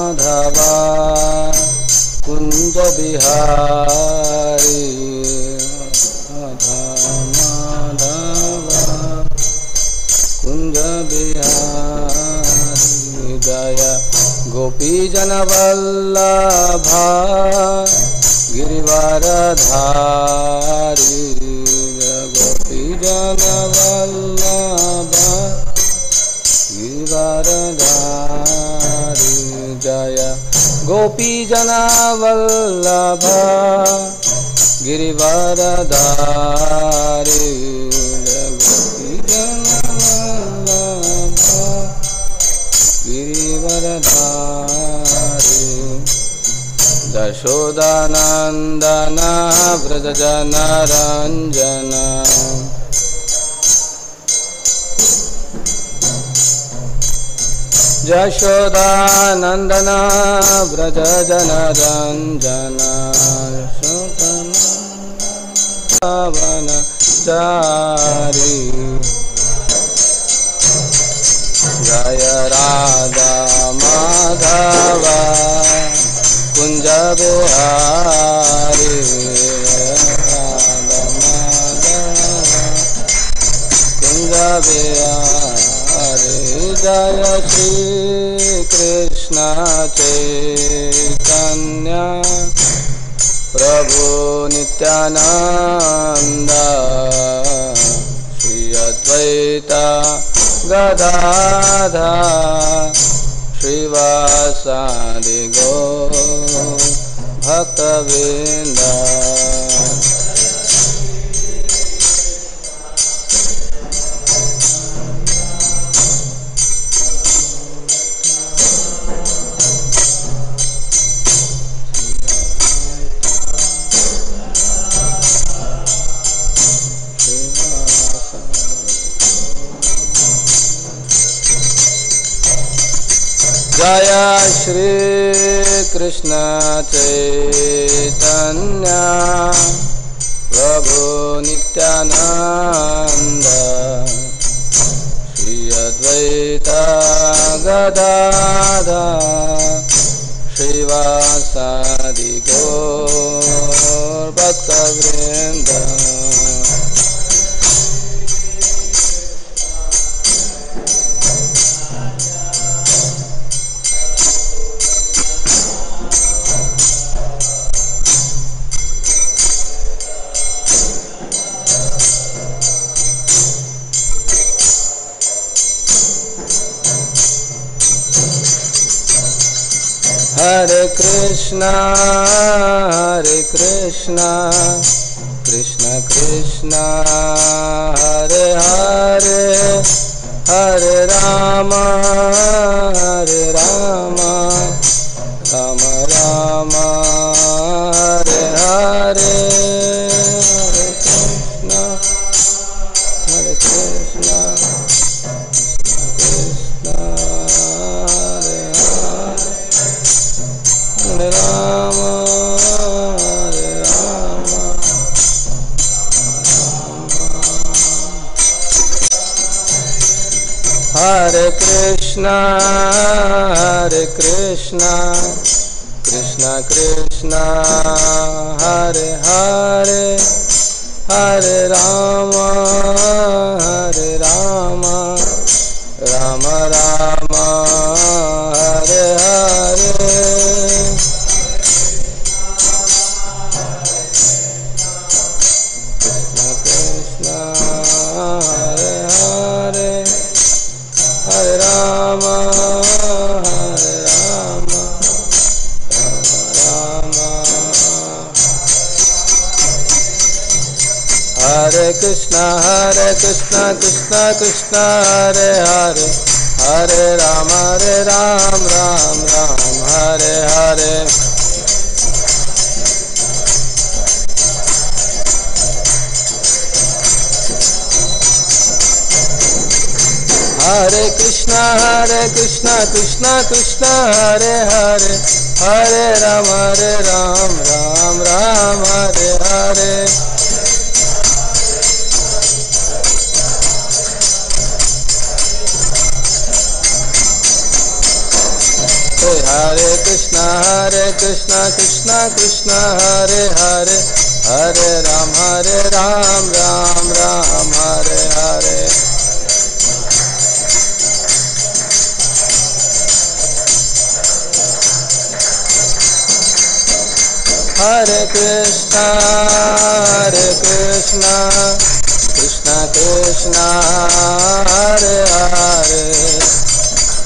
माधवा कुंज बिहारी राधा माधवा कुंज बिहारी जय गोपी जन वल्लभा गिरिवरधारी गोपी जन वल्लभा गिरिवरधारी जय गोपी जन वल्लभा गिरिवरधारी गोपी जन वल्लभा गिरिवरधारी यशोदानंदन व्रज जन रंजन यशोदानंदन व्रज जन रंजन यशोदानंदन चारी जय राधा माधवा कुंज बिहारी राधा माधवा कुंज बिहारी जय श्री कृष्ण चैतन्य प्रभु नित्यानंद श्री अद्वैत गदाधर श्रीवासादि गौर भक्तवृंद जय श्री कृष्ण चैतन्य प्रभु नित्यानंद श्री अद्वैत गदाधर श्रीवासादि गौर भक्तवृंद हरे कृष्णा कृष्ण कृष्णा हरे हरे हरे राम राम राम हरे हरे हरे कृष्णा हरे राम हरे Krishna Krishna Krishna Hare Hare Hare Ram Ram Ram Hare Hare Hare Krishna Krishna Krishna Hare Hare Hare Ram Ram Ram Hare Hare Hare Krishna Krishna Krishna Hare Hare Hare Ram Ram Ram Hare Hare Hare Krishna Krishna Krishna Hare Hare Hare Ram Ram Ram Hare Hare Hare Krishna Krishna Krishna Hare Hare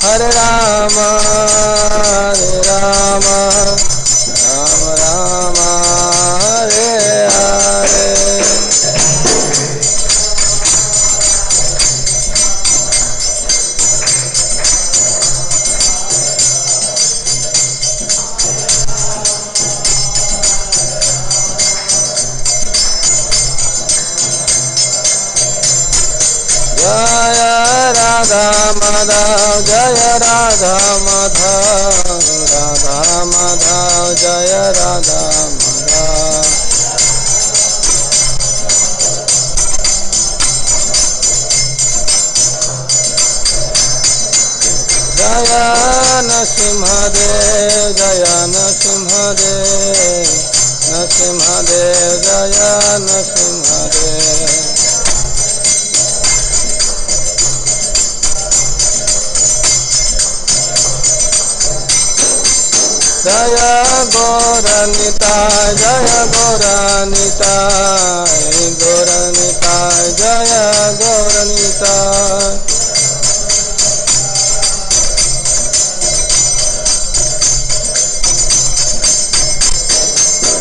Hare Rama Rama Rama Hare Hare Jaya Radha Madhav Jaya Radha Madhav Radha Madhav Jaya Radha Madhav Jaya Nasimhadev Jaya Nasimhadev Nasimhadev Jaya Nasimhadev Jaya Gauranitai Jaya Gauranitai Gauranitai Jaya Gauranitai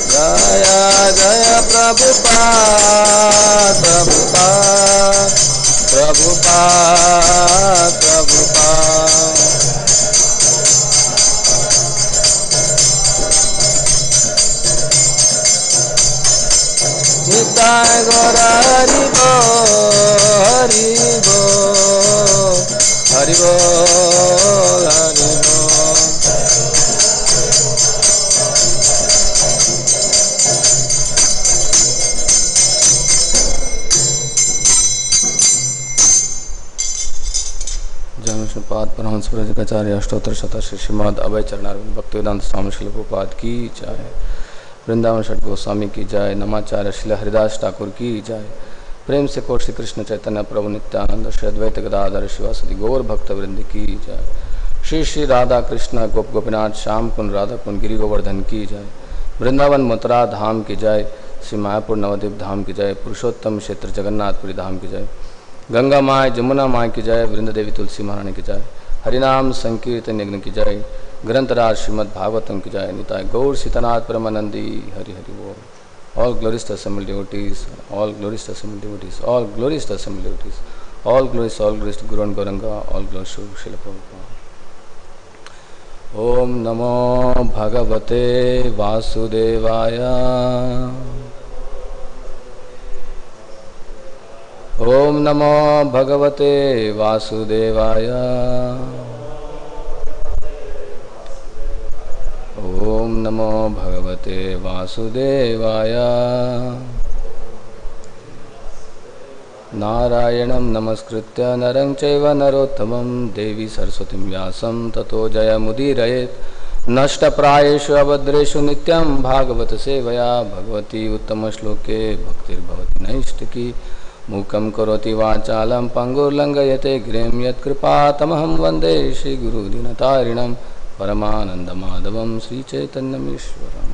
Jaya Jaya Prabhupada Prabhupada Prabhupada Prabhupada Nitai Gaura Hari Bol Hari Bol Hari Bol जन्मपाद Paramhans प्रजकाचार्य अष्टोत्तर शतश्री Shrimad अभय चरणारविंद भक्तिवेदांत स्वामी श्रील प्रभुपाद की जय वृंदावन षट गोस्वामी की जय नमाचार्य श्री हरिदास ठाकुर की जय प्रेम से coat Shri Krishna Chaitanya प्रभु नित्यानंद श्री अद्वैत गदाधर शिवासदि गौर भक्त वृंद की जय श्री श्री राधा कृष्ण गोप गोपीनाथ श्याम कुंड राधा कुंड गिरि गोवर्धन की जय वृंदावन मथुरा धाम की जय श्री मायापुर नवद्वीप धाम की जय पुरुषोत्तम क्षेत्र जगन्नाथपुरी धाम की जय गंगा माय जमुना माय की जय वृंद देवी तुलसी महारानी की जय हरिनाम संकीर्तन यज्ञ की जय ग्रंथराज श्रीमद् भागवतम की जय निताय गौर सीतानाथ परमानंदी हरि हरि बोल all glories to assembled devotees all glories to assembled devotees all glories to assembled devotees all glories to Guru and Gauranga all glories to Srila Prabhupada Om Namo Bhagavate Vasudevaya Om Namo Bhagavate Vasudevaya Om Namo Bhagavate Vasudevaya Narayanam Namaskritya Narang Chaiva Narottamam Devi Saraswatim Vyasam Tato Jayamudirayet Nashta Prayeshu Abhadreshu Nityam Bhagavata Sevaya Bhagavati Uttama Shloke Bhaktir Bhavati Naishtaki Mukam Karoti Vachalam Pangur Langayate Grim Yat Kripa Tamaham Vande Shri Guru Dinatarinam Paramananda Madhavam Sri Chaitanyam Ishwaram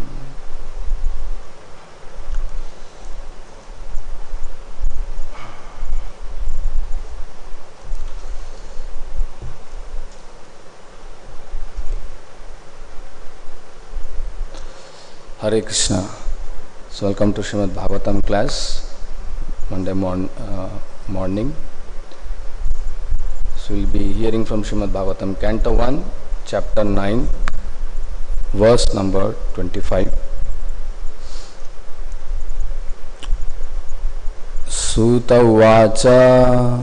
Hare Krishna. So welcome to Srimad Bhagavatam class, Monday morning. So we'll be hearing from Srimad Bhagavatam Canto 1, Chapter 9, verse number 25. Suta Uvacha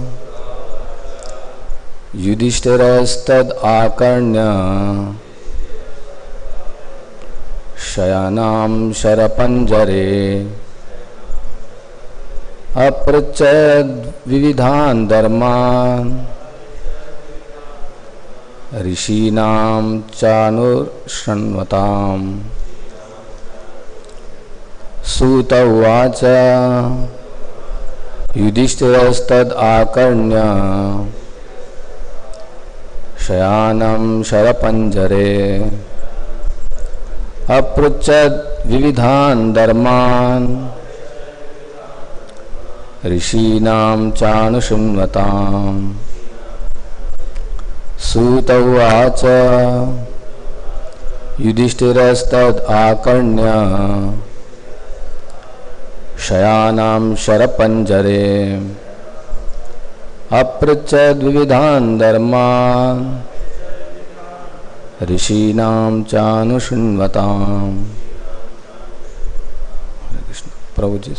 Yudhishthirastad Akarnya Shayanam Sharapanjare Aprachad Vividhan Dharman ऋषीणां चानुशृण्वताम्। सूत उवाच युधिष्ठिरस्तद् आकर्ण्य शयानं शरपञ्जरे अपृच्छद् विविधान् धर्मान् ऋषीणां चानुशृण्वताम्। सूत उवाच युधिष्ठिरस्तद् आकर्ण्य शयानां शरपञ्जरे अपृच्छद् विविधान् धर्मान् ऋषीणां चानुशृण्वताम्। हरे कृष्ण। प्रभु जी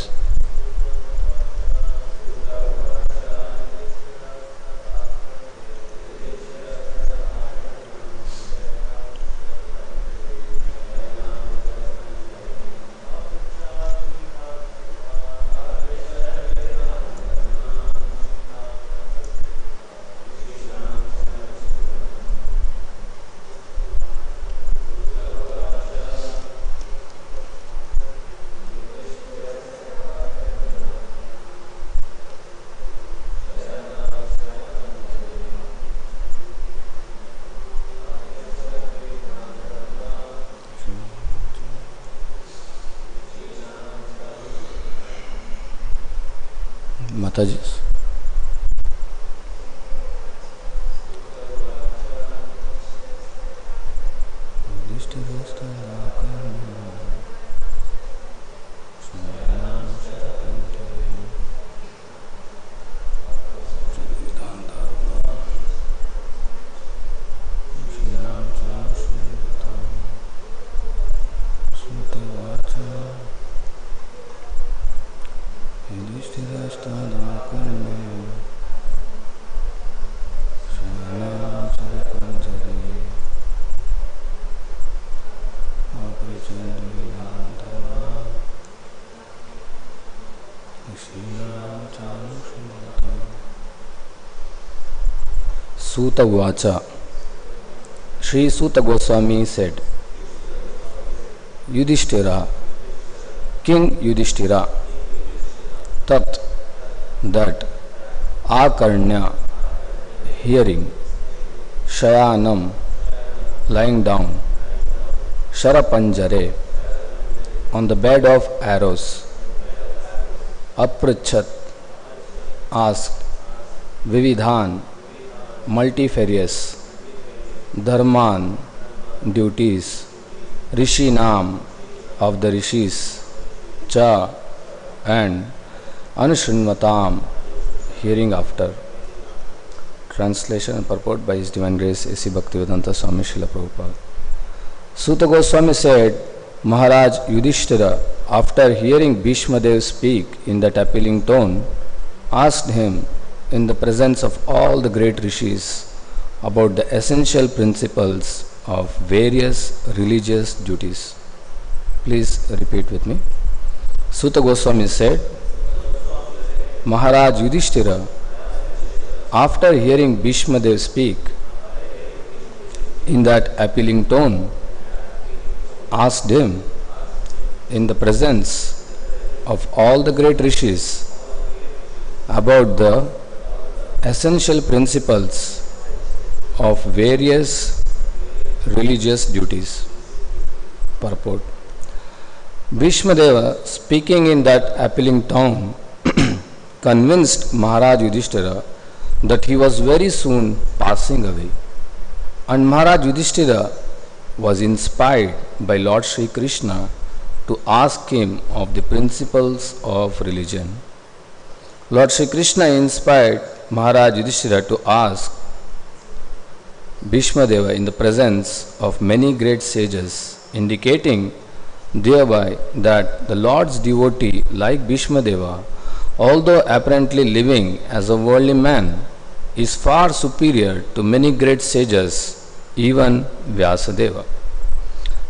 माता जी। Suta Vacha. Sri Suta Goswami said, Yudhishthira, King Yudhishthira, Tat, that, Akarnya, hearing, Shayanam, lying down, Sharapanjare, on the bed of arrows, Aprachat, asked, Vividhan, multifarious, Dharman, duties, Rishinam, of the rishis, Cha, and Anushrunvatam, hearing after. Translation and purport by His Divine Grace A.C. Bhaktivedanta Swami Srila Prabhupada. Suta Goswami said, Maharaj Yudhishthira, after hearing Bhishma Dev speak in that appealing tone, asked him in the presence of all the great rishis about the essential principles of various religious duties. Please repeat with me. Suta Goswami said, Maharaj Yudhishthira, after hearing Bhishma Dev speak in that appealing tone, asked him in the presence of all the great rishis about the essential principles of various religious duties. Purport. Bhishmadeva, speaking in that appealing tone, convinced Maharaj Yudhishthira that he was very soon passing away. And Maharaj Yudhishthira was inspired by Lord Sri Krishna to ask him of the principles of religion. Lord Sri Krishna inspired Maharaj Yudhishthira to ask Bhishmadeva in the presence of many great sages, indicating thereby that the Lord's devotee like Bhishmadeva, although apparently living as a worldly man, is far superior to many great sages, even Vyasadeva.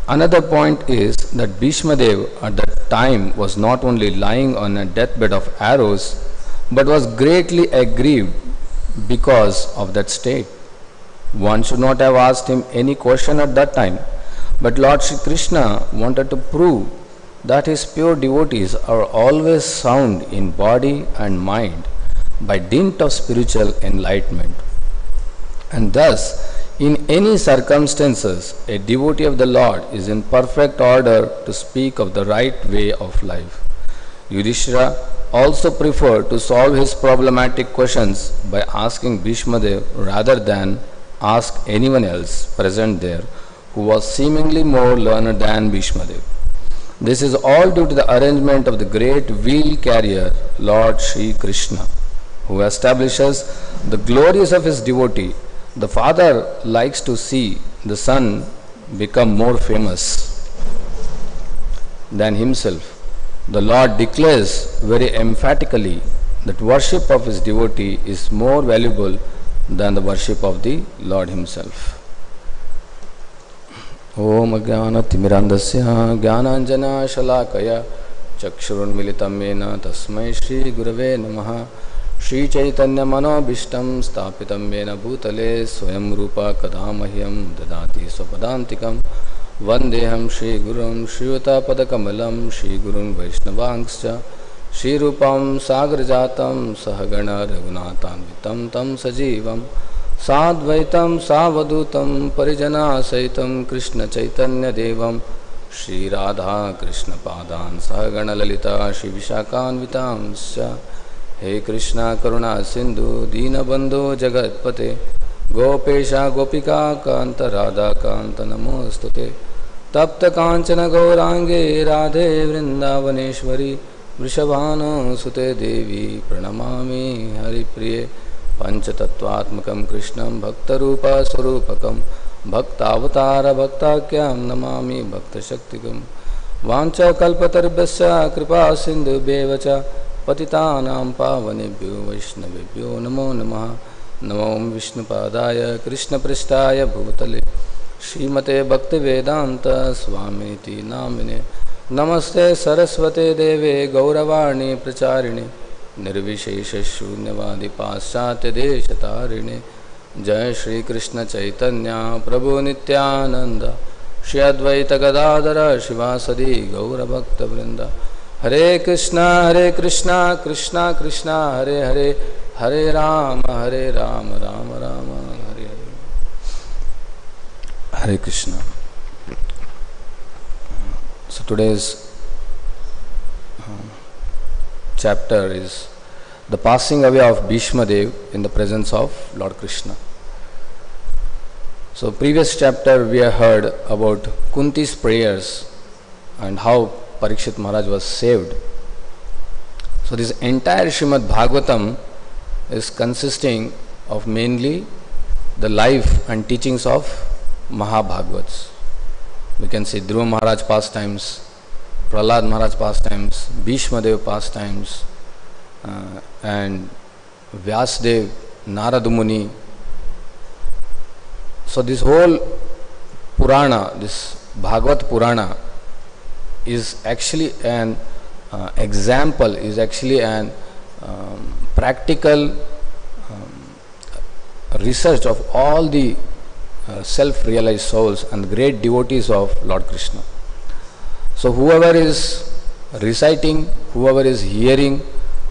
Another point is that Bhishmadev at that time was not only lying on a deathbed of arrows, but was greatly aggrieved because of that state. One should not have asked him any question at that time, but Lord Sri Krishna wanted to prove that his pure devotees are always sound in body and mind by dint of spiritual enlightenment. And thus, in any circumstances, a devotee of the Lord is in perfect order to speak of the right way of life. Yudhishthira also preferred to solve his problematic questions by asking Bhishmadev rather than ask anyone else present there who was seemingly more learned than Bhishmadev. This is all due to the arrangement of the great wheel carrier, Lord Sri Krishna, who establishes the glories of his devotee. The father likes to see the son become more famous than himself. The Lord declares very emphatically that worship of his devotee is more valuable than the worship of the Lord himself. Om Ajnana-timirandasya Jnananjana Shalakaya Chakshurunmilitam Yena Tasmai Shri Gurave Namaha. Shri Chaitanya Manobishtam Stapitam Yena Bhutale Swayam Rupa Kadamahyam Dadati Swapadantikam Vandeham Shri Gurum Shriyuta Padakamalam Shri Gurun Vaishnavangscha Shri Rupam Sagrajatam Sahagana Raghunatanvitam Tam Sajivam Sadvaitam Savadutam Parijana Saitam Krishna Chaitanya Devam Shri Radha Krishna Padan Sahagana Lalita Shri Vishakhanvitamsya. He Krishna Karuna Sindhu Deenabandhu Jagatpate Gopesha Gopika Kanta Radha Kanta Namostute Tapta Kanchana Gaurange Radhe Vrindavaneshwari Vrishabhano Sute Devi Pranamami Haripriye Panchatattvatmakam Krishnam Bhaktarupa Swarupakam Bhaktavatara Bhaktakyam Namami Bhakta Shaktikam Vancha Kalpatarbhasya Kripa Sindhu Bevacha पतितानां पावनेभ्यो वैष्णवेभ्यो नमो नमः. नमो विष्णुपादाय कृष्णपृष्ठाय भूतले श्रीमते भक्तिवेदांत स्वामीति नामिने. नमस्ते सरस्वते देवे गौरवाणी प्रचारिणे निर्विशेषशून्यवादी पाश्चात्यदेशतारिणे. जय श्री कृष्ण चैतन्य प्रभु नित्यानंद श्री अद्वैत गदाधर शिवासदि गौरभक्तवृंद. हरे Krishna Krishna Krishna Hare Hare Hare Ram Ram Ram Hare Hare. Hare Krishna. So today's chapter is the passing away of Bhishma Dev in the presence of Lord Krishna. So previous chapter we have heard about Kunti's prayers and how Parikshit Maharaj was saved. So this entire Srimad Bhagavatam is consisting of mainly the life and teachings of Mahabhagavats. We can see Dhruva Maharaj pastimes, Prahlad Maharaj pastimes, Bhishma Dev pastimes, and Vyasdev, Narada Muni. So this whole Purana, this Bhagavat Purana is actually an example, is actually an practical research of all the self-realized souls and great devotees of Lord Krishna. So whoever is reciting, whoever is hearing,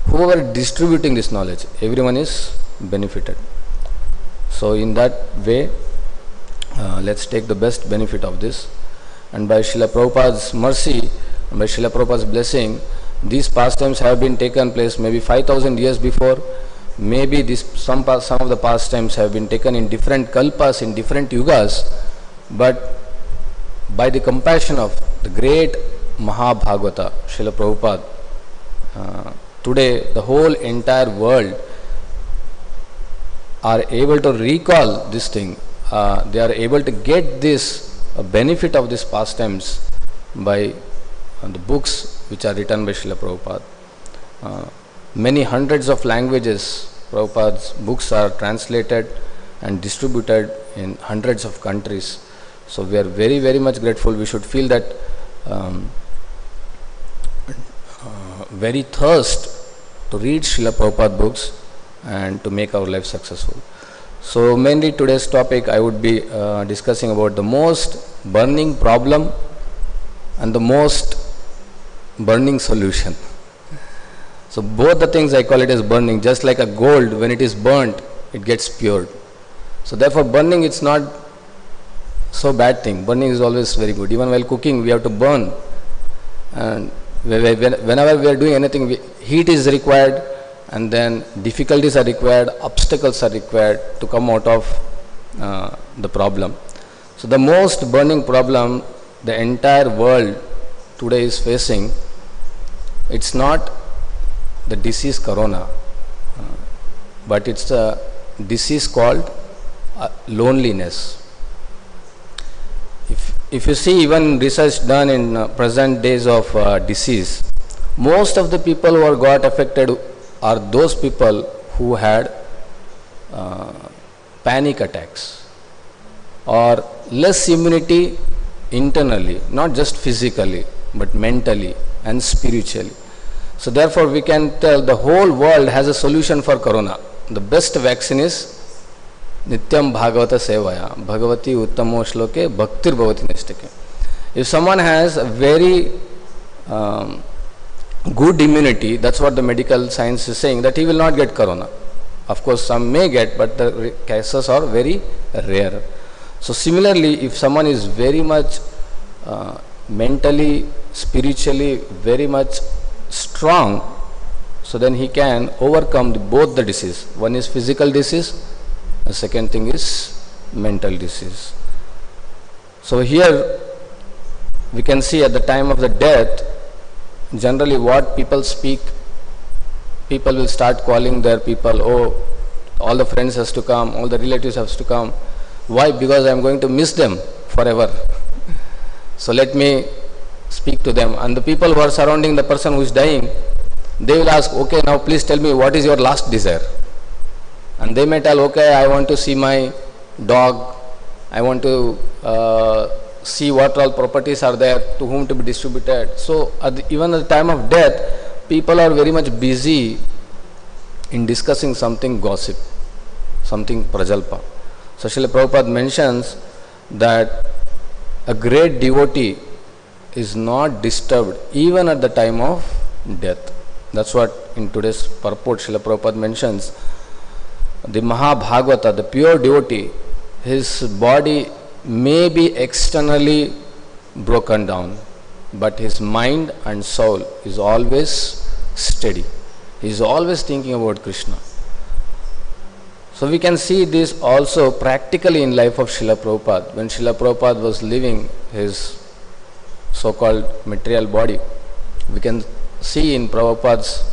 whoever is distributing this knowledge, everyone is benefited. So in that way, let's take the best benefit of this. And by Srila Prabhupada's mercy, and by Srila Prabhupada's blessing, these pastimes have been taken place maybe 5,000 years before. Maybe some of the pastimes have been taken in different kalpas, in different yugas. But by the compassion of the great Mahabhagavata, Srila Prabhupada, today the whole entire world are able to recall this thing. They are able to get this benefit of these pastimes by the books which are written by Srila Prabhupada. Many hundreds of languages, Prabhupada's books are translated and distributed in hundreds of countries. So we are very, very much grateful. We should feel that very thirst to read Srila Prabhupada books and to make our life successful. So mainly today's topic I would be discussing about the most burning problem and the most burning solution. So both the things I call it as burning, just like a gold, when it is burnt, it gets pured. So therefore burning, it's not so bad thing. Burning is always very good. Even while cooking, we have to burn. And whenever we are doing anything, heat is required, and then difficulties are required, obstacles are required to come out of the problem. So the most burning problem the entire world today is facing, it's not the disease corona, but it's a disease called loneliness. If you see even research done in present days of disease, most of the people who are got affected are those people who had panic attacks or less immunity internally, not just physically, but mentally and spiritually. So therefore we can tell the whole world has a solution for corona. The best vaccine is Nityam Bhagavata Sevaya, Bhagavati Uttamo Shloke, Bhaktir Bhavati Nishtake. If someone has a very good immunity, that's what the medical science is saying, that he will not get corona. Of course, some may get, but the cases are very rare. So similarly, if someone is very much mentally, spiritually, very much strong, so then he can overcome both the disease. One is physical disease, the second thing is mental disease. So here we can see at the time of the death, generally what people speak, people will start calling their people, oh, all the friends has to come, all the relatives has to come. Why? Because I am going to miss them forever. So let me speak to them. And the people who are surrounding the person who is dying, they will ask, okay, now please tell me what is your last desire. And they may tell, okay, I want to see my dog, I want to see what all properties are there, to whom to be distributed. So even at the time of death, people are very much busy in discussing something gossip, something prajalpa. So Srila Prabhupada mentions that a great devotee is not disturbed even at the time of death. That's what in today's purport Srila Prabhupada mentions. The Mahabhagavata, the pure devotee, his body may be externally broken down, but his mind and soul is always steady. He is always thinking about Krishna. So we can see this also practically in life of Srila Prabhupada. When Srila Prabhupada was living his so-called material body, we can see in Prabhupada's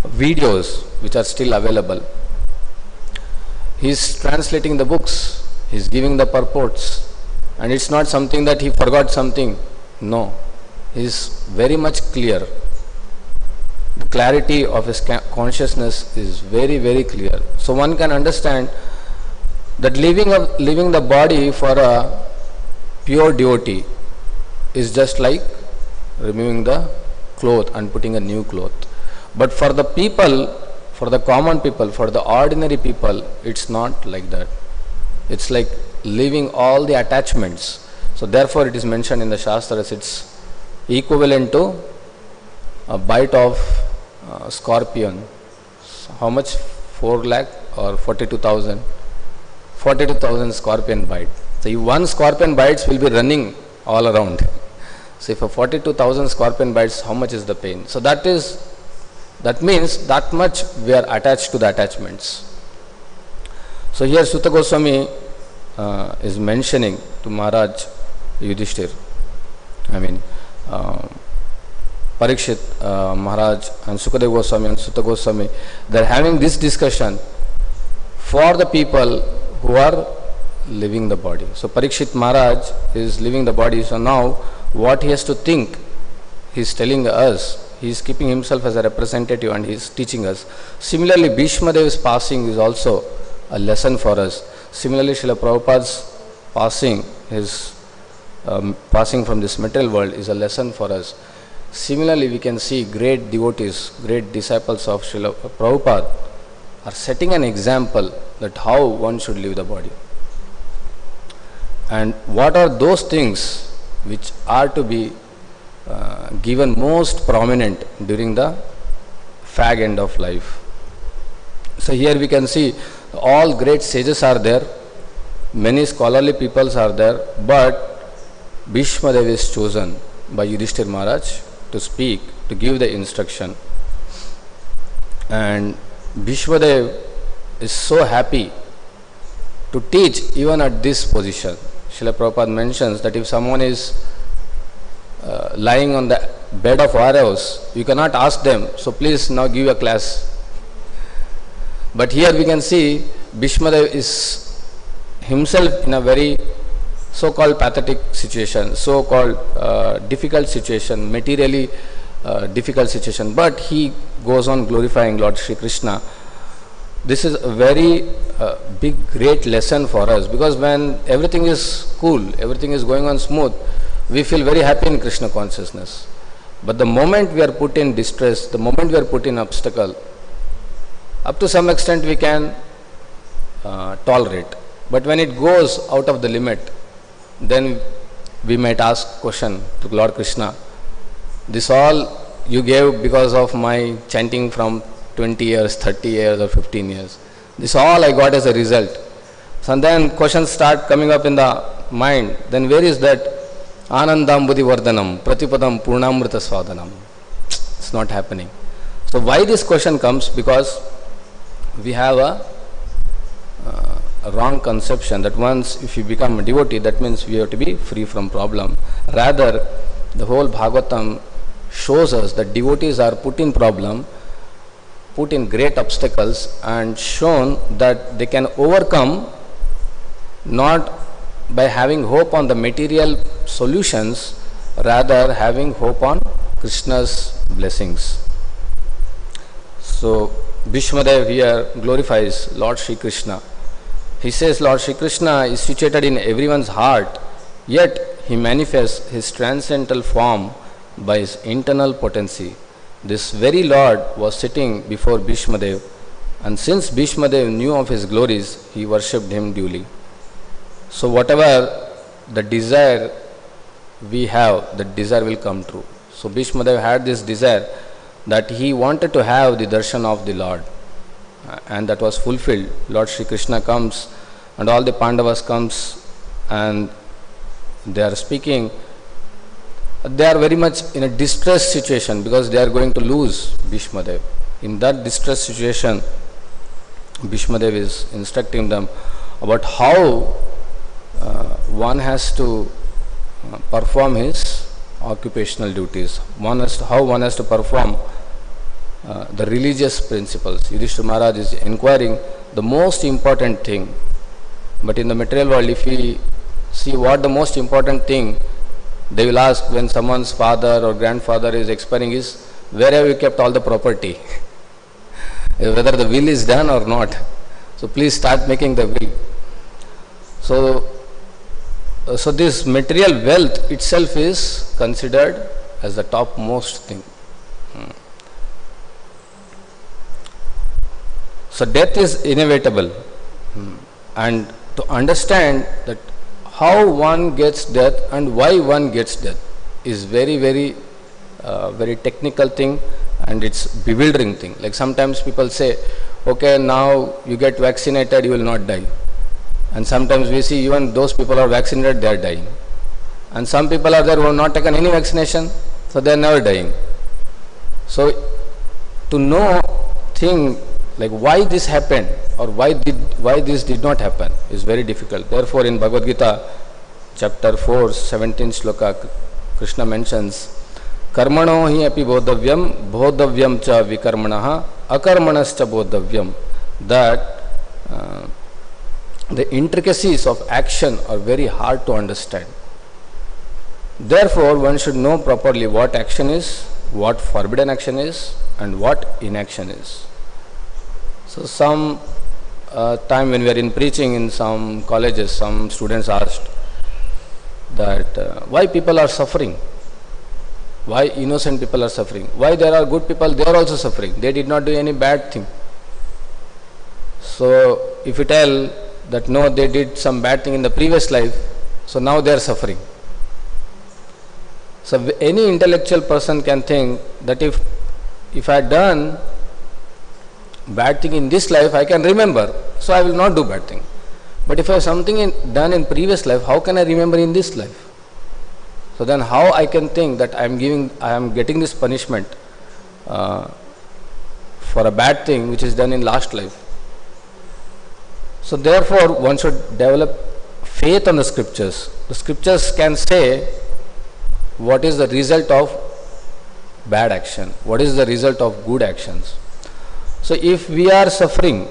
videos, which are still available, he is translating the books, he is giving the purports, and it's not something that he forgot something. No, he is very much clear. The clarity of his consciousness is very, very clear. So one can understand that leaving the body for a pure devotee is just like removing the cloth and putting a new cloth. But for the people, for the common people, for the ordinary people, it's not like that. It's like leaving all the attachments. So therefore it is mentioned in the Shastras, it's equivalent to a bite of scorpion. So how much? 4 lakh or 42,000? 42,000 scorpion bite. So if one scorpion bites, will be running all around. So if a 42,000 scorpion bites, how much is the pain? So that means that much we are attached to the attachments. So here Sutta Goswami is mentioning to Maharaj Yudhishthir, Parikshit Maharaj and Sukadeva Goswami and Sutta Goswami, they are having this discussion for the people who are leaving the body. So Parikshit Maharaj is leaving the body. So now what he has to think, he is telling us, he is keeping himself as a representative and he is teaching us. Similarly, Bhishma Deva's passing is also a lesson for us. Similarly, Srila Prabhupada's passing, his passing from this material world is a lesson for us. Similarly, we can see great devotees, great disciples of Srila Prabhupada are setting an example that how one should live the body. And what are those things which are to be given most prominent during the fag end of life. So here we can see all great sages are there, many scholarly peoples are there, but Bhishma Dev is chosen by Yudhishthir Maharaj to speak, to give the instruction. And Bhishma Dev is so happy to teach even at this position. Srila Prabhupada mentions that if someone is lying on the bed of arrows, you cannot ask them, so please now give a class. But here we can see Bhishma Dev is himself in a very so-called pathetic situation, so-called difficult situation, materially difficult situation, but he goes on glorifying Lord Shri Krishna. This is a very big, great lesson for us, because when everything is cool, everything is going on smooth, we feel very happy in Krishna consciousness. But the moment we are put in distress, the moment we are put in obstacle, up to some extent we can tolerate. But when it goes out of the limit, then we might ask question to Lord Krishna, this all you gave because of my chanting from 20 years, 30 years or 15 years. This all I got as a result. So then questions start coming up in the mind, then where is that Anandam Buddhi Vardhanam, Pratipadam Purnamrita Swadhanam? It's not happening. So why this question comes? Because we have a wrong conception that once if you become a devotee, that means we have to be free from problem. Rather, the whole Bhagavatam shows us that devotees are put in problem, put in great obstacles, and shown that they can overcome not by having hope on the material solutions, rather having hope on Krishna's blessings. So Bhishma Dev here glorifies Lord Shri Krishna. He says Lord Shri Krishna is situated in everyone's heart, yet he manifests his transcendental form by his internal potency. This very Lord was sitting before Bhishma Dev, and since Bhishma Dev knew of his glories, he worshipped him duly. So whatever the desire we have, that desire will come true. So Bhishma Dev had this desire that he wanted to have the darshan of the Lord, and that was fulfilled. Lord Shri Krishna comes and all the Pandavas comes and they are speaking. They are very much in a distressed situation because they are going to lose Bhishma Dev. In that distressed situation, Bhishma Dev is instructing them about how one has to perform his occupational duties. How one has to perform the religious principles. Yudhishthira Maharaj is inquiring the most important thing. But in the material world, if we see what the most important thing, they will ask when someone's father or grandfather is expiring is, where have you kept all the property? Whether the will is done or not. So please start making the will. So this material wealth itself is considered as the topmost thing. So death is inevitable, and to understand that how one gets death and why one gets death is very, very, very technical thing, and it's bewildering thing. Like sometimes people say, okay, now you get vaccinated, you will not die. And sometimes we see even those people are vaccinated, they are dying. And some people are there who have not taken any vaccination, so they are never dying. So to know thing like why this happened or why this did not happen is very difficult. Therefore in Bhagavad Gita chapter 4 17 shloka, Krishna mentions karmano hi api bodhavyam cha vikarmanaha akarmanascha bodhavyam, that the intricacies of action are very hard to understand. Therefore one should know properly what action is, what forbidden action is, and what inaction is. So some time when we are in preaching in some colleges, some students asked that why people are suffering, why innocent people are suffering, why there are good people, they are also suffering, they did not do any bad thing. So if you tell that no, they did some bad thing in the previous life, so now they are suffering. So any intellectual person can think that if I had done bad thing in this life, I can remember, so I will not do bad thing. But if I have something done in previous life, how can I remember in this life? So then how I can think that I am getting this punishment for a bad thing which is done in last life? So therefore one should develop faith on the scriptures. The scriptures can say what is the result of bad action, what is the result of good actions. So if we are suffering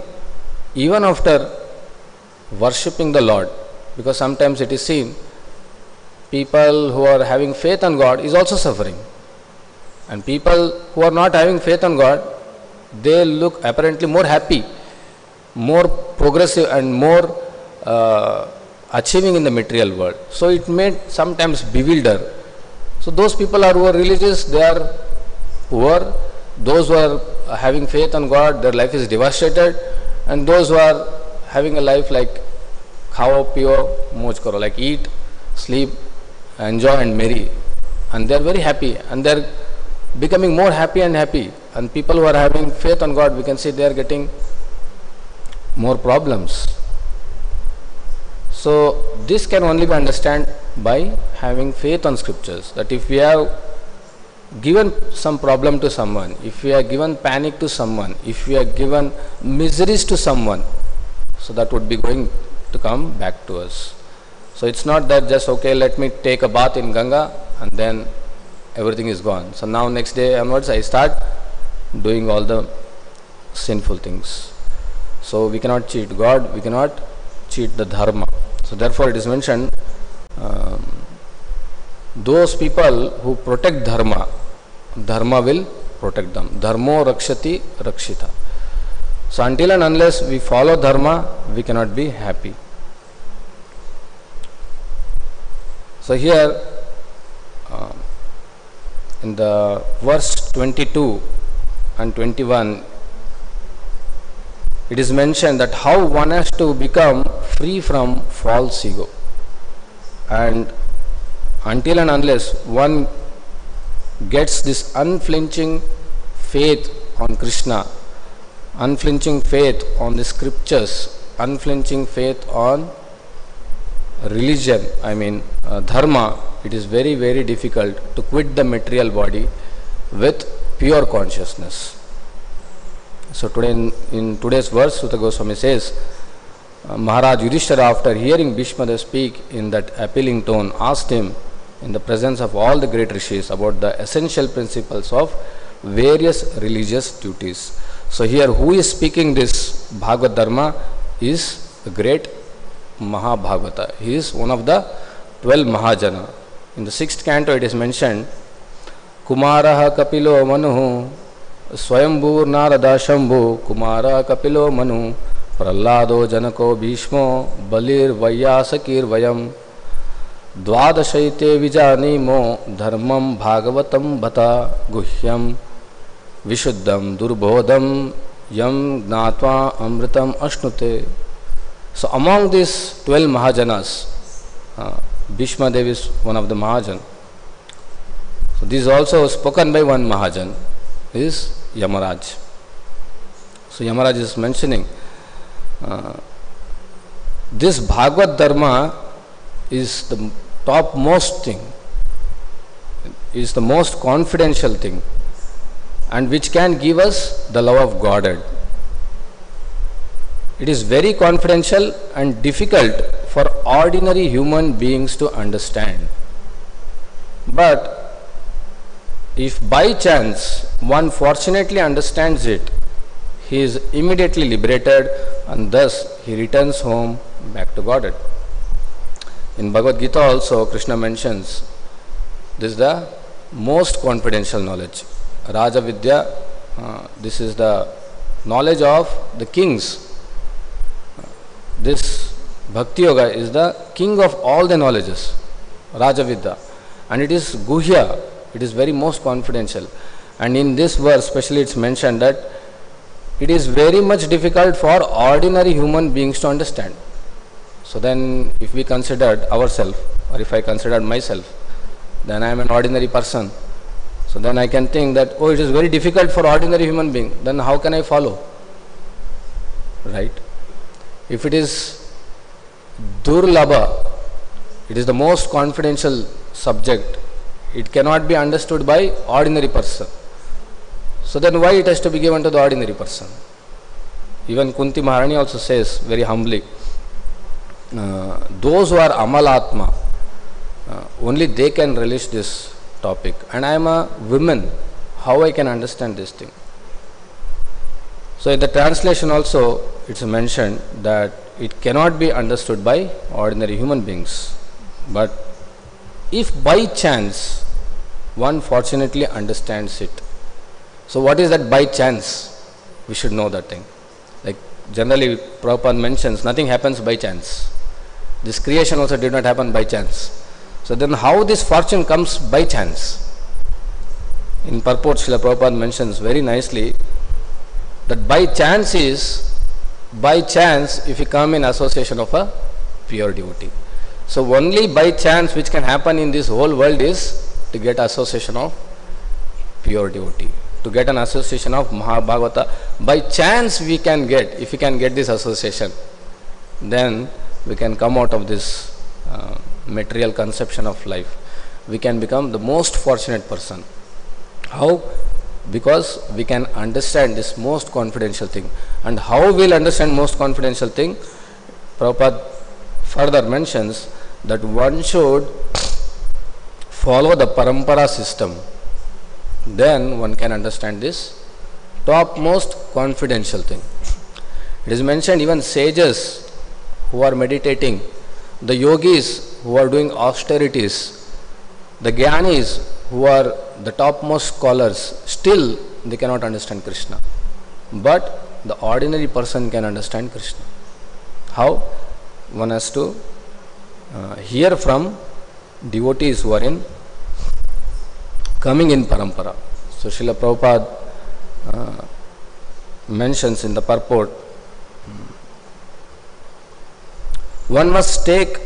even after worshipping the Lord, because sometimes it is seen people who are having faith on God is also suffering, and people who are not having faith on God, they look apparently more happy, more progressive and more achieving in the material world. So it may sometimes bewilder. So those people who are religious, they are poor. Those who are having faith on God, their life is devastated. And those who are having a life like khao, piyo, moj karo, like eat, sleep, enjoy and marry, and they are very happy, and they are becoming more happy and happy. And people who are having faith on God, we can see they are getting more problems. So this can only be understood by having faith on scriptures, that if we have given some problem to someone, if we have given panic to someone, if we have given miseries to someone, so that would be going to come back to us. So it's not that just okay, let me take a bath in Ganga and then everything is gone. So now next day onwards I start doing all the sinful things. So we cannot cheat God, we cannot cheat the dharma. So therefore it is mentioned, those people who protect dharma, dharma will protect them. Dharmo rakshati rakshita. So until and unless we follow dharma, we cannot be happy. So here in the verse 22 and 21, it is mentioned that how one has to become free from false ego. And until and unless one gets this unflinching faith on Krishna, unflinching faith on the scriptures, unflinching faith on religion, dharma, it is very, very difficult to quit the material body with pure consciousness. So today in today's verse, Suta Goswami says, Maharaj Yudhishthira, after hearing Bhishma speak in that appealing tone, asked him in the presence of all the great rishis about the essential principles of various religious duties. So here who is speaking this Bhagavad Dharma is the great Mahabhagavata. He is one of the 12 Mahajana. In the 6th canto it is mentioned, Kumaraha Kapilo Manu, Swayambhur Narada Shambhu, Kumara Kapilo Manu, Prallado Janako Bhishmo, Balir Vayasakir Vayam, Dvadashaite Vijanimo, Dharmam Bhagavatam Bhata, Guhyam, Vishuddham, Durbodham, Yam Gnatva Amritam Ashnute. So among these 12 Mahajanas, Bhishma Dev is one of the Mahajan. So this is also spoken by one Mahajan, is Yamaraj. So Yamaraj is mentioning this Bhagavad Dharma is the topmost thing, is the most confidential thing, and which can give us the love of Godhead. It is very confidential and difficult for ordinary human beings to understand. But if by chance one fortunately understands it, he is immediately liberated, and thus he returns home back to Godhead. In Bhagavad Gita also Krishna mentions this is the most confidential knowledge. Raja Vidya, this is the knowledge of the kings. This Bhakti Yoga is the king of all the knowledges, Raja Vidya, and it is Guhya, it is very most confidential. And in this verse especially it's mentioned that it is very much difficult for ordinary human beings to understand. So then if we considered ourselves, or if I considered myself, then I am an ordinary person. So then I can think that, oh, it is very difficult for ordinary human being, then how can I follow? Right? If it is durlabha, it is the most confidential subject, it cannot be understood by ordinary person. So then why it has to be given to the ordinary person? Even Kunti Maharani also says very humbly, those who are Amalatma, only they can relish this topic. And I am a woman, how I can understand this thing? So in the translation also it's mentioned that it cannot be understood by ordinary human beings. But if by chance one fortunately understands it, so what is that by chance? We should know that thing. Like generally Prabhupada mentions, nothing happens by chance. This creation also did not happen by chance. So then how this fortune comes by chance? In purport, Srila Prabhupada mentions very nicely that by chance is, by chance if you come in association of a pure devotee. So only by chance which can happen in this whole world is to get association of pure devotee, to get an association of Mahabhagavata. By chance we can get, if we can get this association, then we can come out of this material conception of life. We can become the most fortunate person. How? Because we can understand this most confidential thing. And how we'll understand most confidential thing? Prabhupada further mentions that one should follow the parampara system. Then one can understand this topmost confidential thing. It is mentioned even sages who are meditating, the yogis who are doing austerities, the jnanis who are the topmost scholars, still they cannot understand Krishna. But the ordinary person can understand Krishna. How? One has to hear from devotees who are coming in parampara. So Srila Prabhupada mentions in the purport, one must take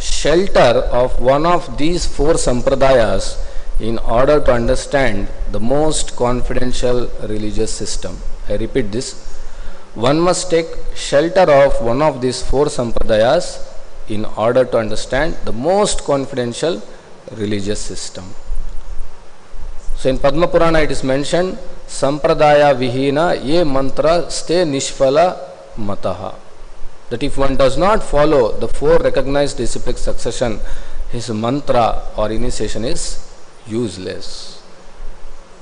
shelter of one of these four sampradayas in order to understand the most confidential religious system. I repeat this. One must take shelter of one of these four sampradayas in order to understand the most confidential religious system. So in Padma Purana it is mentioned, Sampradaya Vihina ye mantra ste nishphala mataha. That if one does not follow the four recognized disciplic succession, his mantra or initiation is useless.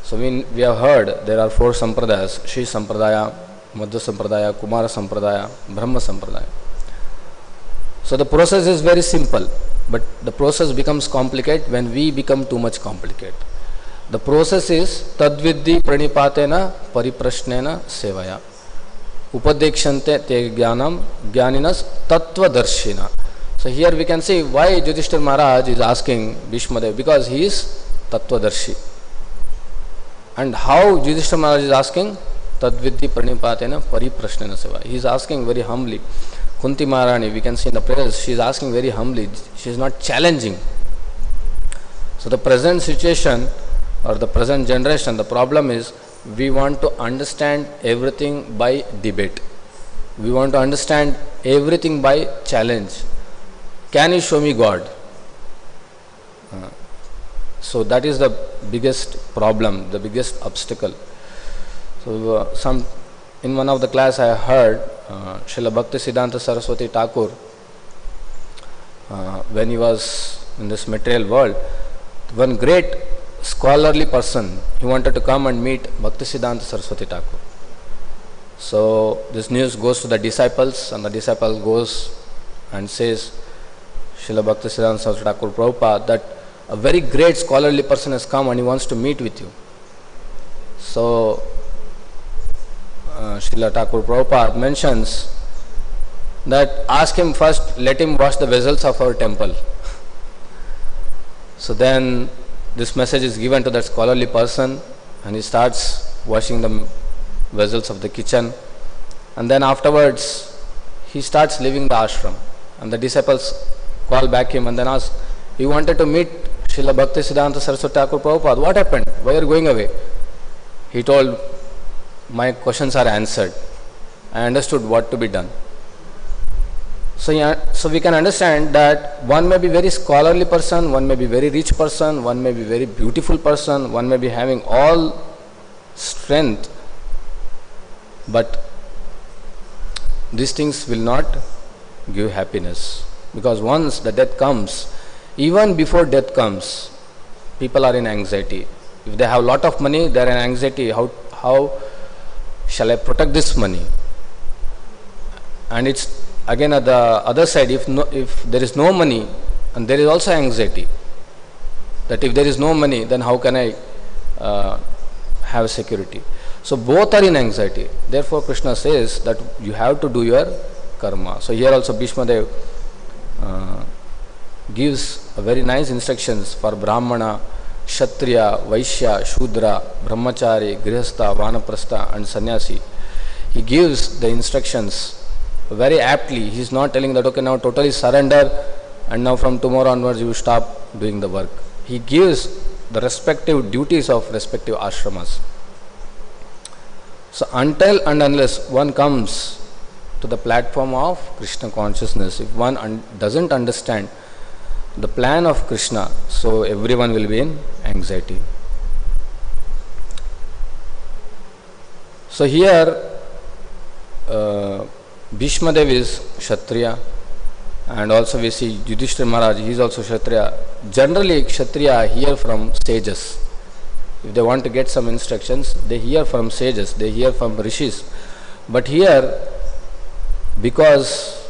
So we have heard there are four sampradayas: Shri Sampradaya, Madhya Sampradaya, Kumara Sampradaya, Brahma Sampradaya. So the process is very simple, but the process becomes complicated when we become too much complicated. The process is Tadvidhi Pranipatena Pariprashnena Sevaya. Upadekshante te jnanam jnaninas tattvadarshina. So here we can see why Yudhishthira Maharaj is asking Bhishmadev, because he is tattvadarshi. And how Yudhishthira Maharaj is asking? Tadvidhi pranipatena pariprashnena seva. He is asking very humbly. Kunti Maharani, we can see in the prayers, she is asking very humbly. She is not challenging. So the present situation or the present generation, the problem is we want to understand everything by debate. We want to understand everything by challenge. Can you show me God? So that is the biggest problem, the biggest obstacle. So in one of the class I heard Srila Bhaktisiddhanta Saraswati Thakur, when he was in this material world, one great scholarly person, he wanted to come and meet Bhaktisiddhanta Saraswati Thakur. So this news goes to the disciples, and the disciple goes and says, Srila Bhaktisiddhanta Saraswati Thakur Prabhupada, that a very great scholarly person has come and he wants to meet with you. So Srila Thakur Prabhupada mentions that ask him first, let him wash the vessels of our temple. So then this message is given to that scholarly person and he starts washing the vessels of the kitchen. And then afterwards, he starts leaving the ashram. And the disciples call back him and then ask, "You wanted to meet Srila Bhaktisiddhanta Saraswati Thakur Prabhupada. What happened? Why are you going away?" He told, "My questions are answered. I understood what to be done." So we can understand that one may be very scholarly person, one may be very rich person, one may be very beautiful person, one may be having all strength, but these things will not give happiness, because once the death comes, even before death comes, people are in anxiety. If they have a lot of money, they are in anxiety. How shall I protect this money? And it's again at the other side, if there is no money, and there is also anxiety that if there is no money, then how can I have security? So both are in anxiety. Therefore Krishna says that you have to do your karma. So here also Bhishma Dev gives a very nice instructions for Brahmana, Kshatriya, Vaishya, Shudra, Brahmachari, Grihastha, Vanaprastha and Sannyasi. He gives the instructions very aptly. He is not telling that, okay, now totally surrender and now from tomorrow onwards you stop doing the work. He gives the respective duties of respective ashramas. So until and unless one comes to the platform of Krishna consciousness, if one doesn't understand the plan of Krishna, so everyone will be in anxiety. So here Bhishma Dev is Kshatriya, and also we see Yudhishthira Maharaj, he is also Kshatriya. Generally Kshatriya hear from sages. If they want to get some instructions, they hear from sages, they hear from rishis. But here, because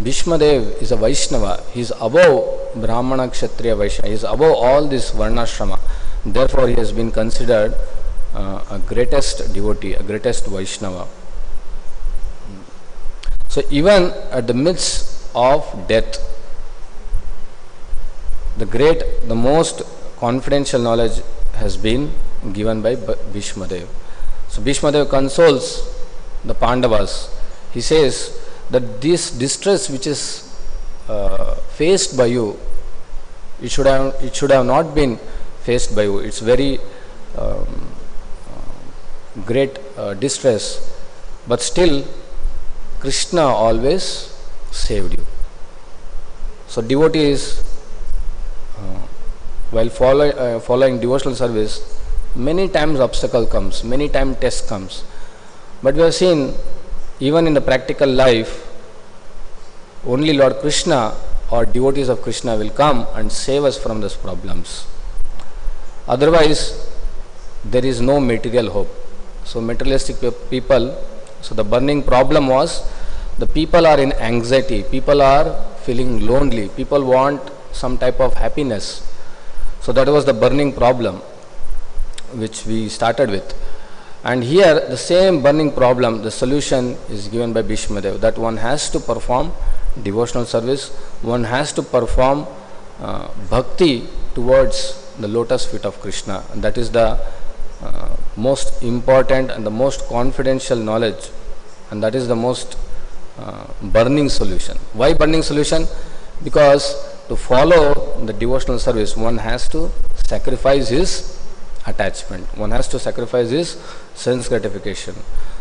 Bhishma Dev is a Vaishnava, he is above Brahmana, Kshatriya, Vaishya, he is above all this Varnashrama. Therefore he has been considered a greatest devotee, a greatest Vaishnava. So even at the midst of death, the most confidential knowledge has been given by Bhishma Dev. So Bhishma Dev consoles the Pandavas. He says that this distress which is faced by you, it should have not been faced by you. It's very great distress, but still Krishna always saved you. So devotees, while following devotional service, many times obstacle comes, many times test comes. But we have seen, even in the practical life, only Lord Krishna or devotees of Krishna will come and save us from those problems. Otherwise, there is no material hope. So materialistic people, so the burning problem was, the people are in anxiety, people are feeling lonely, people want some type of happiness. So that was the burning problem which we started with. And here the same burning problem, the solution is given by Bhishma Dev, that one has to perform devotional service, one has to perform bhakti towards the lotus feet of Krishna. And that is the most important and the most confidential knowledge, and that is the most burning solution. Why burning solution? Because to follow the devotional service, one has to sacrifice his attachment, one has to sacrifice his sense gratification.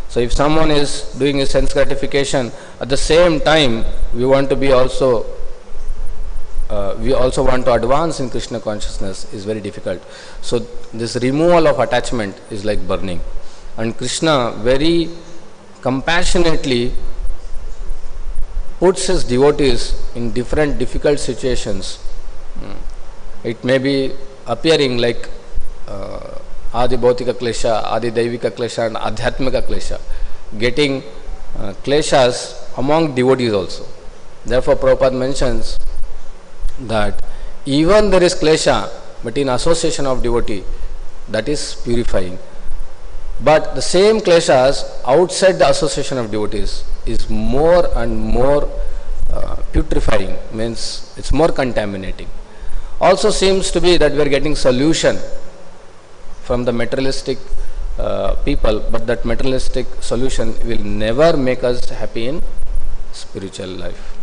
So if someone is doing his sense gratification, at the same time we want to be also want to advance in Krishna consciousness, is very difficult. So this removal of attachment is like burning, and Krishna very compassionately puts his devotees in different difficult situations. It may be appearing like Adi Bhautika Klesha, Adi Daivika Klesha and Adhyatmika Klesha, getting kleshas among devotees also. Therefore Prabhupada mentions that even there is klesha, but in association of devotee, that is purifying. But the same kleshas outside the association of devotees is more and more putrefying, means it's more contaminating. Also seems to be that we are getting solution from the materialistic people, but that materialistic solution will never make us happy in spiritual life.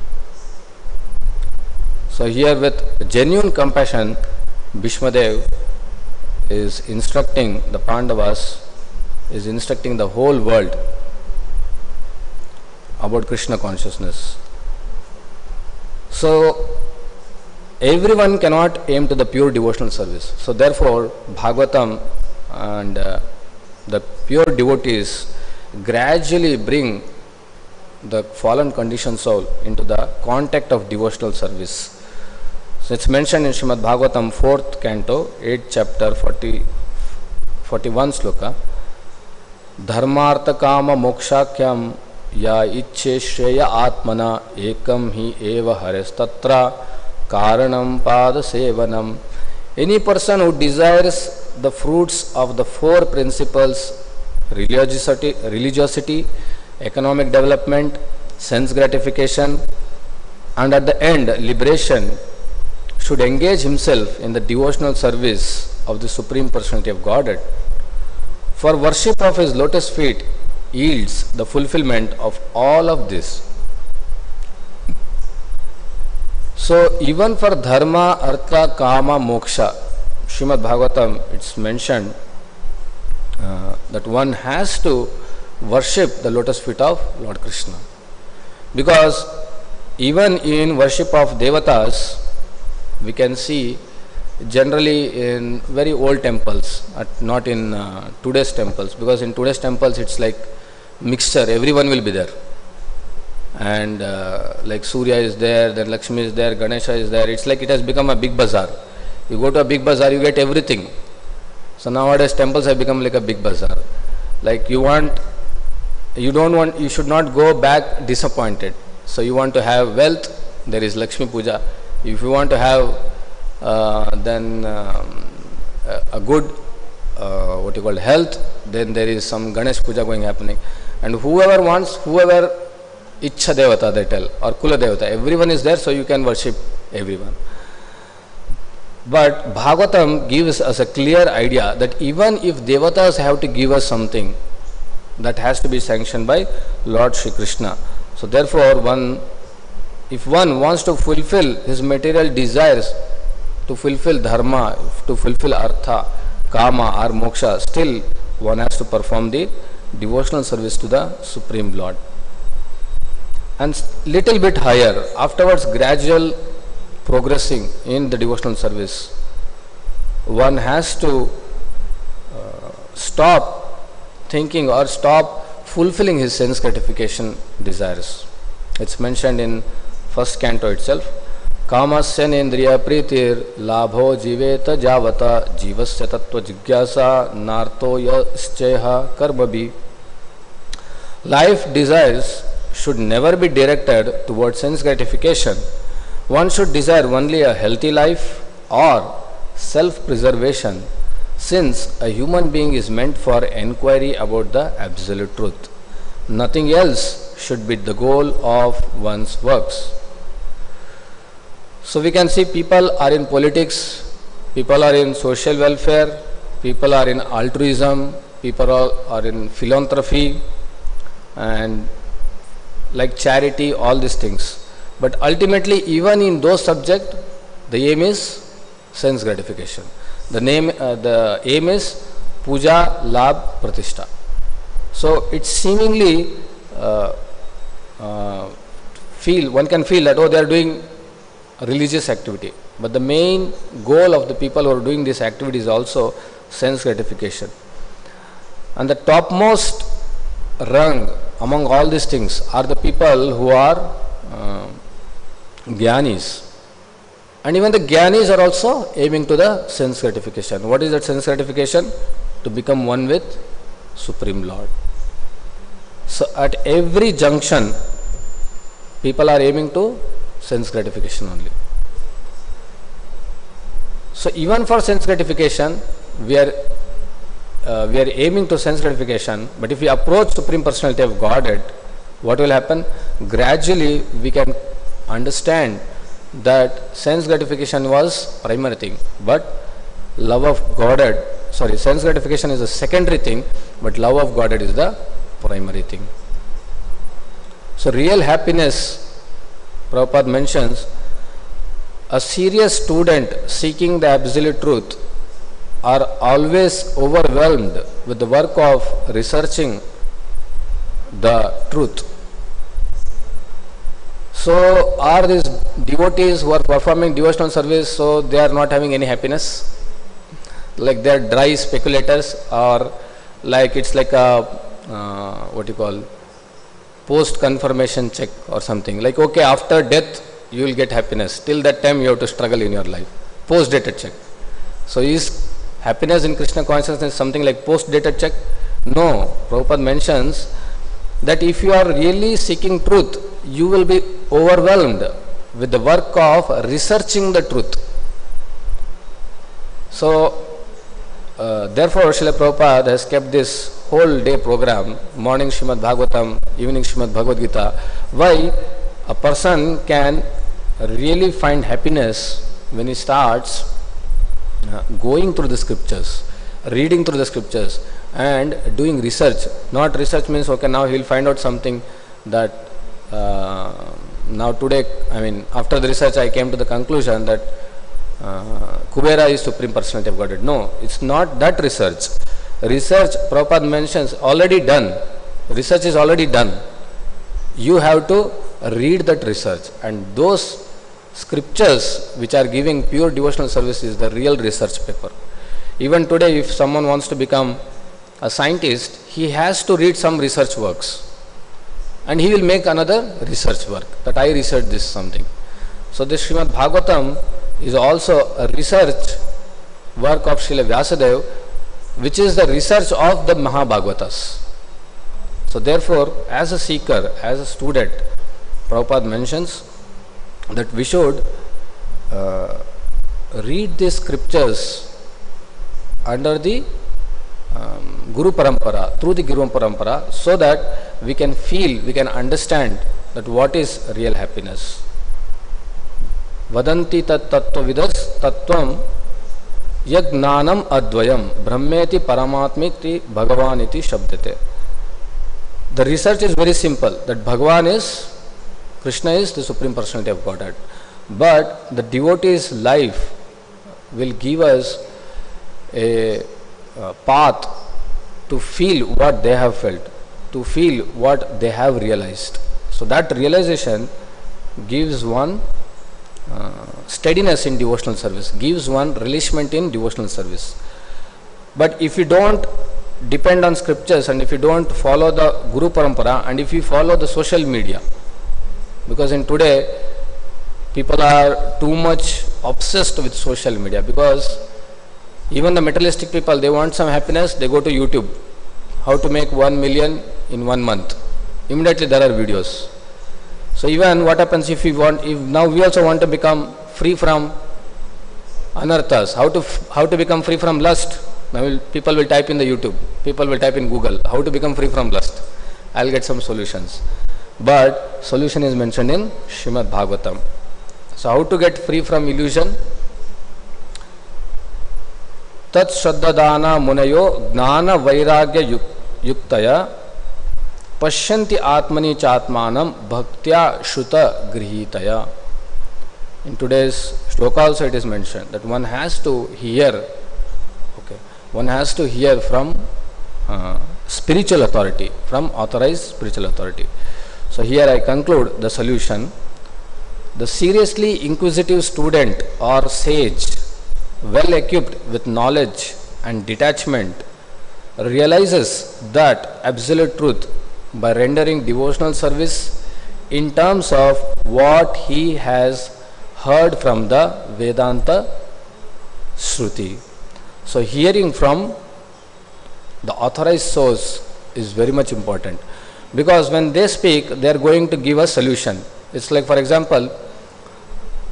So here with genuine compassion, Bhishmadev is instructing the Pandavas, is instructing the whole world about Krishna consciousness. So everyone cannot aim to the pure devotional service. So therefore Bhagavatam and the pure devotees gradually bring the fallen conditioned soul into the contact of devotional service. So it's mentioned in Srimad Bhagavatam 4th canto, 8th chapter, 41 sloka. Dharmartha kama mokshakyam ya icche shreya atmana ekam hi eva hares tatra karanam pada sevanam. Any person who desires the fruits of the four principles, religiosity, economic development, sense gratification, and at the end liberation, should engage himself in the devotional service of the Supreme Personality of Godhead. For worship of his lotus feet yields the fulfillment of all of this. So even for dharma, artha, kama, moksha, Srimad Bhagavatam, it's mentioned that one has to worship the lotus feet of Lord Krishna. Because even in worship of devatas, we can see generally in very old temples, not in today's temples, because in today's temples it's like mixture, everyone will be there. And like Surya is there, then Lakshmi is there, Ganesha is there. It's like it has become a big bazaar. You go to a big bazaar, you get everything. So nowadays temples have become like a big bazaar. Like you should not go back disappointed. So you want to have wealth, there is Lakshmi Puja. If you want to have then a good what you call health, then there is some Ganesh Puja happening. And whoever Ichha Devata they tell, or Kula Devata, everyone is there, so you can worship everyone. But Bhagavatam gives us a clear idea that even if Devatas have to give us something, that has to be sanctioned by Lord Shri Krishna. So therefore, if one wants to fulfill his material desires, to fulfill dharma, to fulfill artha, kama or moksha, still one has to perform the devotional service to the Supreme Lord. And little bit higher, afterwards gradual progressing in the devotional service, one has to stop thinking or stop fulfilling his sense gratification desires. It's mentioned in first canto itself. Kamasya nendriya pritir labho jiveta javata jivasya tattva jigyasa narto yascheha karmabi. Life desires should never be directed towards sense gratification. One should desire only a healthy life or self-preservation, since a human being is meant for enquiry about the absolute truth. Nothing else should be the goal of one's works. So we can see people are in politics, people are in social welfare, people are in altruism, people are in philanthropy and like charity, all these things. But ultimately, even in those subjects, the aim is sense gratification. The aim is puja, labh, pratishtha. So it seemingly one can feel that they are doing religious activity, but the main goal of the people who are doing this activity is also sense gratification. And the topmost rung among all these things are the people who are Gyanis. And even the Gyanis are also aiming to the sense gratification. What is that sense gratification? To become one with Supreme Lord. So at every junction, people are aiming to sense gratification only. So even for sense gratification, we are aiming to sense gratification, but if we approach Supreme Personality of Godhead, what will happen? Gradually we can understand that sense gratification was primary thing, but love of Godhead sense gratification is a secondary thing, but love of Godhead is the primary thing. So real happiness, Prabhupada mentions, a serious student seeking the absolute truth are always overwhelmed with the work of researching the truth. So are these devotees who are performing devotional service, so they are not having any happiness? Like they are dry speculators, or like it's like a what you call post confirmation check or something, like okay, after death you will get happiness, till that time you have to struggle in your life, post dated check. So is happiness in Krishna consciousness something like post dated check? No. Prabhupada mentions that if you are really seeking truth, you will be overwhelmed with the work of researching the truth. So therefore Srila Prabhupada has kept this whole day program, morning Srimad Bhagavatam, evening Srimad Bhagavad Gita. Why? A person can really find happiness when he starts going through the scriptures, reading through the scriptures and doing research. Not research means okay, now he will find out something that now today, I mean after the research I came to the conclusion that Kubera is Supreme Personality of Godhead. No, it's not that research. Research, Prabhupada mentions, already done. Research is already done. You have to read that research, and those scriptures which are giving pure devotional service is the real research paper. Even today, if someone wants to become a scientist, he has to read some research works, and he will make another research work that I researched this something. So this Srimad Bhagavatam is also a research work of Srila Vyasadeva, which is the research of the Mahabhagavatas. So therefore, as a seeker, as a student, Prabhupada mentions that we should read the scriptures under the Guru Parampara, through the Guru Parampara, so that we can feel, we can understand that what is real happiness. Vadanti tat tattva vidas tattvam yagnanam advayam brahmeti paramatmiti bhagavaniti shabdate. The research is very simple, that Bhagavan is, Krishna is the Supreme Personality of Godhead. But the devotee's life will give us a path to feel what they have felt, to feel what they have realized. So that realization gives one steadiness in devotional service, gives one relishment in devotional service. But if you don't depend on scriptures, and if you don't follow the Guru Parampara, and if you follow the social media, because in today people are too much obsessed with social media, because even the materialistic people, they want some happiness, they go to YouTube, how to make 1 million in 1 month. Immediately there are videos. So even what happens if we want, if now we also want to become free from anarthas, how to become free from lust. Now people will type in the YouTube, people will type in Google, how to become free from lust. I'll get some solutions. But solution is mentioned in Srimad Bhagavatam. So how to get free from illusion? Tat Shraddhadana Munayo Gnana Vairagya Yuktaya Pashyanti Atmani Chatmanam Bhaktya Shuta Grihitaya. In today's shloka also it is mentioned that one has to hear, one has to hear from spiritual authority, from authorized spiritual authority. So here I conclude the solution. The seriously inquisitive student or sage, well equipped with knowledge and detachment, realizes that absolute truth by rendering devotional service in terms of what he has heard from the Vedanta Shruti. So hearing from the authorized source is very much important, because when they speak, they are going to give a solution. It's like, for example,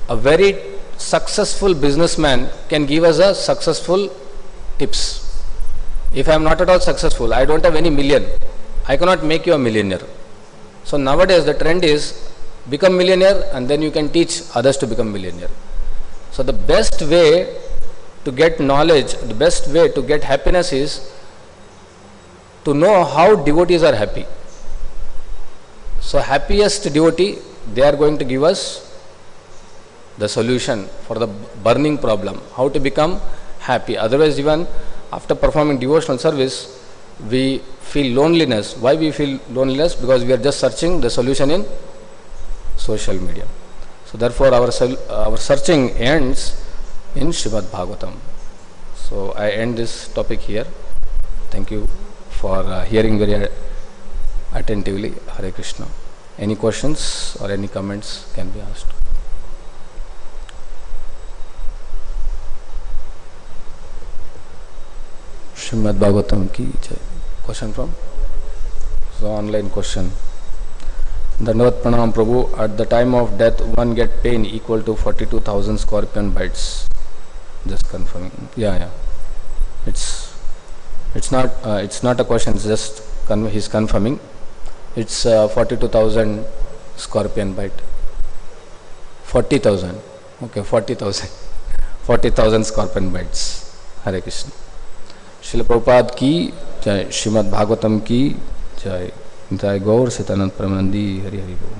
a very successful businessman can give us a successful tips. If I am not at all successful, I don't have any million, I cannot make you a millionaire. So nowadays the trend is become millionaire and then you can teach others to become millionaire. So the best way to get knowledge, the best way to get happiness is to know how devotees are happy. So happiest devotee, they are going to give us the solution for the burning problem, how to become happy. Otherwise, even after performing devotional service, we feel loneliness. Why we feel loneliness? Because we are just searching the solution in social media. So therefore our searching ends in Srimad Bhagavatam. So I end this topic here. Thank you for hearing very attentively. Hare Krishna. Any questions or any comments can be asked. Srimad Bhagavatam ki jai. Question from? So online question. Dandavat Pranam Prabhu. At the time of death, one get pain equal to 42,000 scorpion bites. Just confirming. Yeah. It's not a question. It's just he's confirming. It's 42,000 scorpion bite. 40,000. Okay, 40,000. 40,000 scorpion bites. Hare Krishna. Srila Prabhupada की जय, श्रीमद् भागवतम की जय, जय गौर सतानंद परमानंदी, हरि हरि बोल।